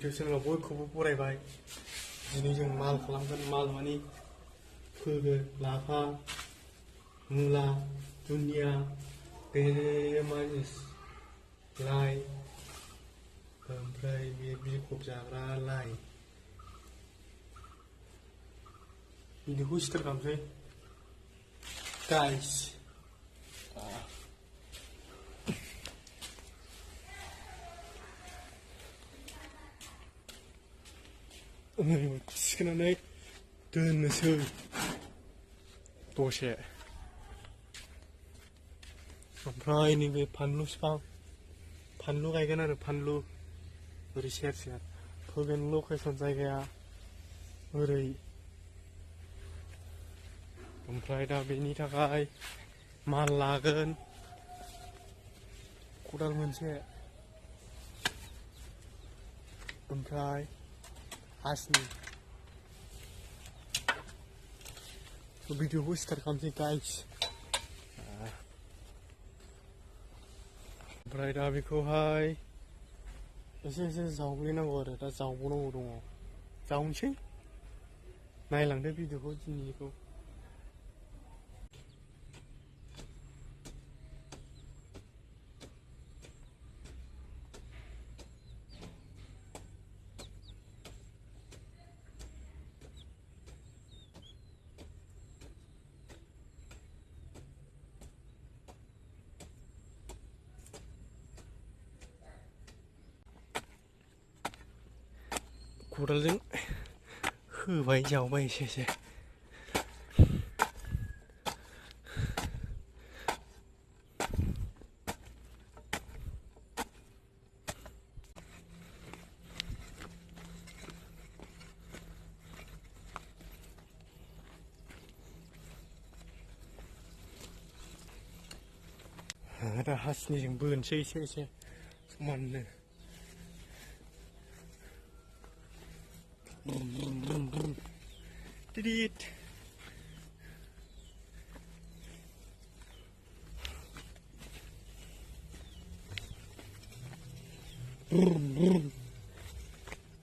Video चेनेलाव बयखौबो बरायबाय। दिनै जों माल खालामगोन, माल माने फोगोन लाफा, मुला, दुन्दिया, बे मा जिनिस लाइ, ओमफ्राय बे बिखब जाग्रा लाइ। भिडिअखौ स्टार्ट खालामसै गाइस। थिखोनानै दोननोसै दसे। ओमफ्राय नैबे फानलु बिफां, फानलु गायगोन आरो फानलु ओरै सेर सेर फोगोन। लकेसन जायगाया ओरै। ओमफ्राय दा बेनि थाखाय माल लागोन, खदाल मोनसे, ओमफ्राय हासिनि। भिडिअखौ स्टार्ट खालामसै गाइस। ओमफ्राय दा बेखौहाय एसे एसे जावग्लिनांगौ आरो दा जावबावनांगौ दङ। जावनोसै, नायलांदो भिडिअखौ दिनैनिखौ। खदालजों होबाय, जावबाय एसे एसे। दा हासिनिजों बोनोसै एसे एसे समाननो।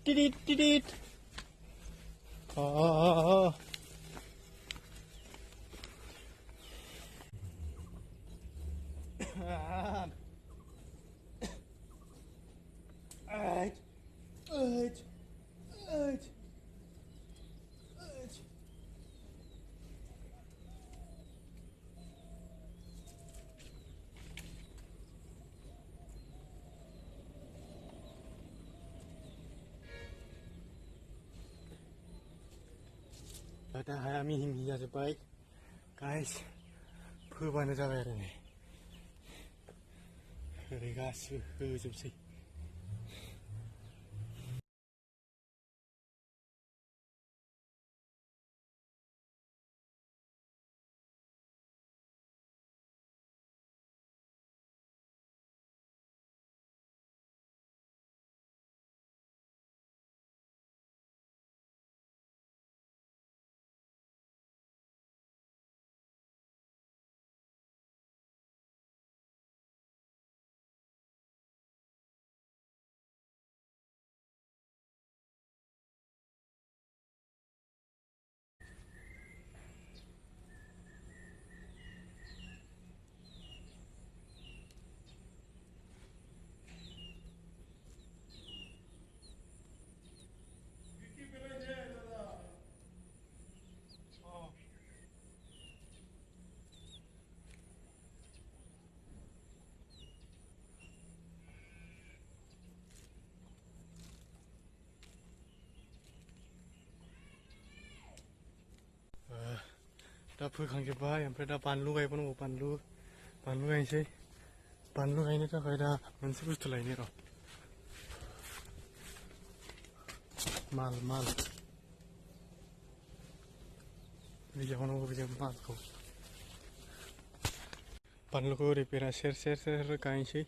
Did it. Ah. दा हाया मिहि मिहि जाजोब्बाय गाइस। फोबानो जाबाय आरो नै ओरै गासिबो होजोबसै। दा फोखांजोब्बाय। ओमफ्राय दा बानलु गायबावनांगौ। बानलु गायनोसै। बानलु गायनो थाखाय दा मोनसे बुस्थु लायनो र'। माल जावनांगौ बेजों मालखौ। बानलुखौ ओरै बेरा सेर सेर गायनोसै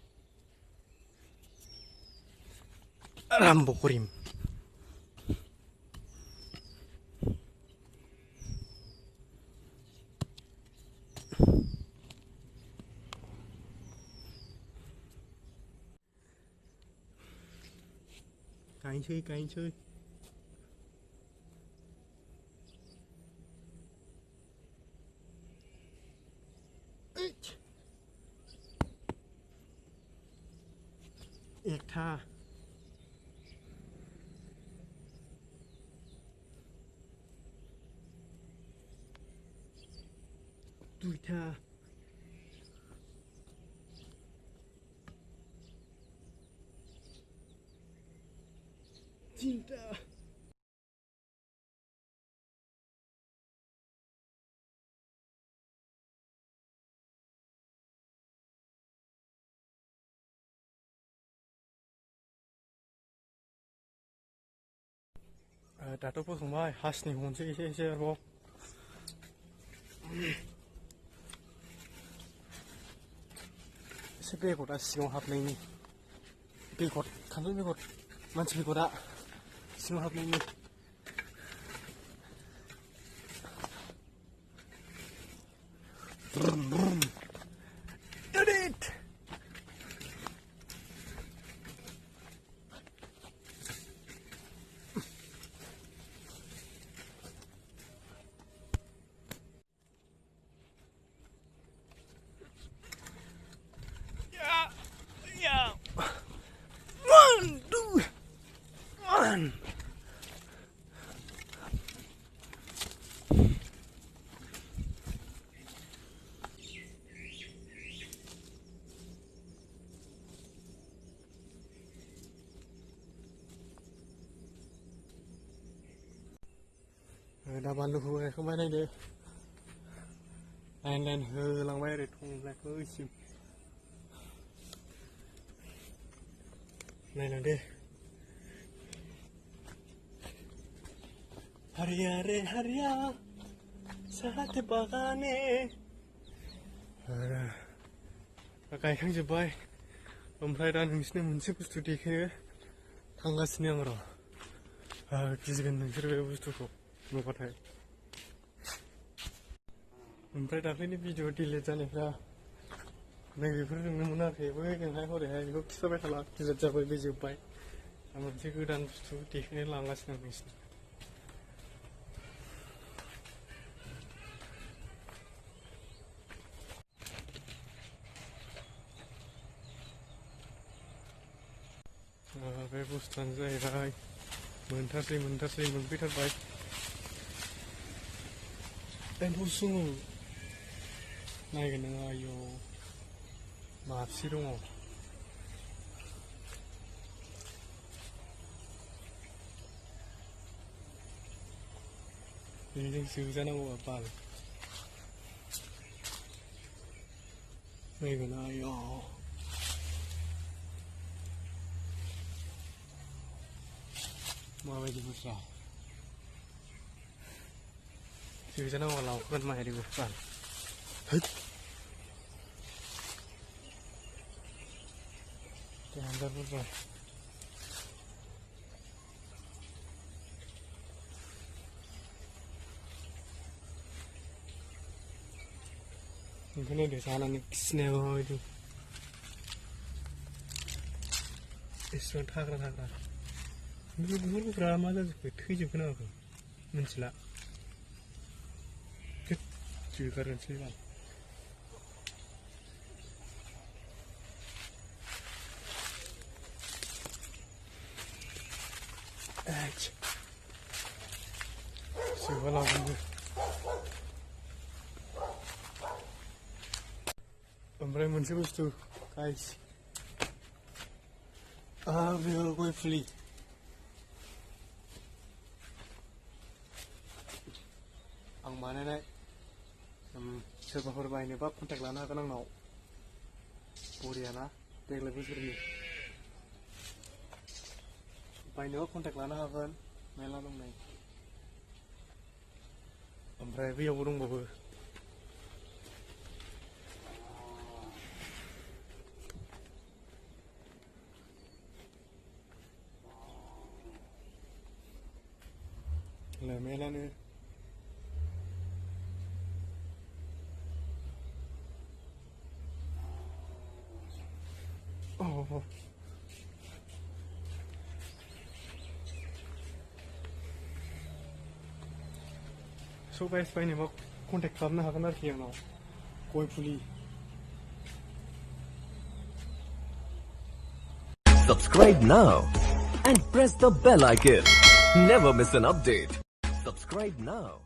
आराम्भ करिम। गायनोसै एकथा दुइथा तिनथा दाथ' फोखांबाय हासिनि हमनोसै एसे आरोबाव एसे बेगरा सिङाव हाबनायनि बेगर खान्थाल बेगर मानसि बेगरा सिङाव हाबनायनि दा बानलुखौ गायखांबाय नायदो लाइन होलांबाय ओरै थंब्लेटसिम नायलांदो हारिया रे हारिया साहाथे बागाने गायखांजोब्बाय ओमफ्राय दा नोंसिनो मोनसे बुस्थु देखायनो थांगासिनो आं र' गिगोन नोंसोर बे बुस्थुखौ नुबाथाय ओमफ्राय दाख्लैनि भिडिअ डिलिट जानायफ्रा नैबेफोर जोंनो मोनाखै बैजोंहाय हरैहाय बेखौ खिथाबाय थाला डिलिट जाबाय बे जोब्बाय मोनसे गोदान बुस्थु देखायनो लांगासिनो आं नोंसिनो बे बुस्थुआनो जाहैबाय मोनथारसै मोनफैथारबाय एम्फौ सुमु नायगोन नोङो आयौ माबसे दङ बेजों जोजानांगौबा बाल नायगोन आयौ माबायदि बुरजा जोजानांगौबा लांफागोन माहारिबो बाल देहानजार बुरजा ओंखायनो दे जानानै खिनायाबो माबायदि एसेबां थाग्रा बे बुरफ्रा मा जाजोबखो थैजोबखो ना माखो मिथिला जोगारनोसै बाल जोबालांगोनबो ओमफ्राय मोनसे बुस्थु गाइस बेयो गय फुलि आं बानायनाय सोरबाफोर बायनोबा कन्टेक्ट लानो हागोन आंनाव बरियाना देग्लाय बोसोरनि बायनोबा कन्टेक्ट लानो हागोन मेला दंनाय ओमफ्राय बैयावबो दंबावो मेलानो मोसौ गाइस बायनोबा कन्टेक्ट खालामनो हागोन आरोखि आंनाव गय फुलि Subscribe now and press the bell icon. Never miss an update. Subscribe now.